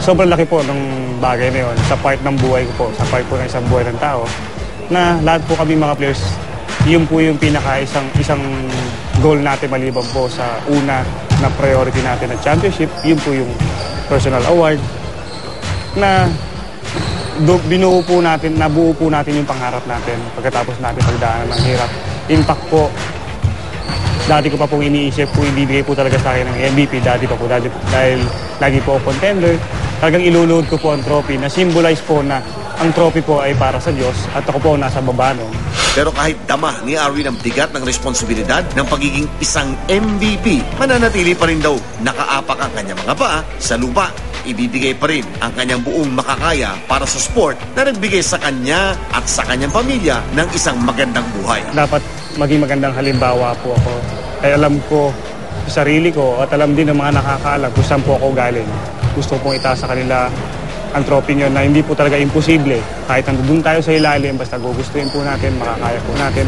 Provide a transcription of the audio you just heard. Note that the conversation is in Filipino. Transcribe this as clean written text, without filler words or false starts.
sobrang laki po ng bagay na yun sa part ng buhay ko po, sa part po ng isang buhay ng tao, na lahat po kami mga players, yun po yung isang goal natin maliban po sa una na priority natin na championship, yun po yung personal award na nabuo po natin yung pangarap natin pagkatapos natin pagdaanan ng hirap. Impact po, dati ko pa pong iniisip po, ibibigay po talaga sa akin ng MVP, dati dahil lagi po ako contender, talagang iluluhod ko po ang trophy na symbolize po na ang trophy po ay para sa Diyos at ako po nasa baba nun. Pero kahit dama ni Arwin ang bigat ng responsibilidad ng pagiging isang MVP, mananatili pa rin daw nakaapak ang kanyang mga paa sa lupa. Ibibigay pa rin ang kanyang buong makakaya para sa sport na nagbigay sa kanya at sa kanyang pamilya ng isang magandang buhay. Dapat maging magandang halimbawa po ako. Ay alam ko sa sarili ko at alam din ng mga nakakaalam kung saan po ako galing. Gusto pong itaas sa kanila ang trophy nyo na hindi po talaga imposible. Kahit nandun tayo sa ilalim, basta gugustuhin po natin, makakaya po natin.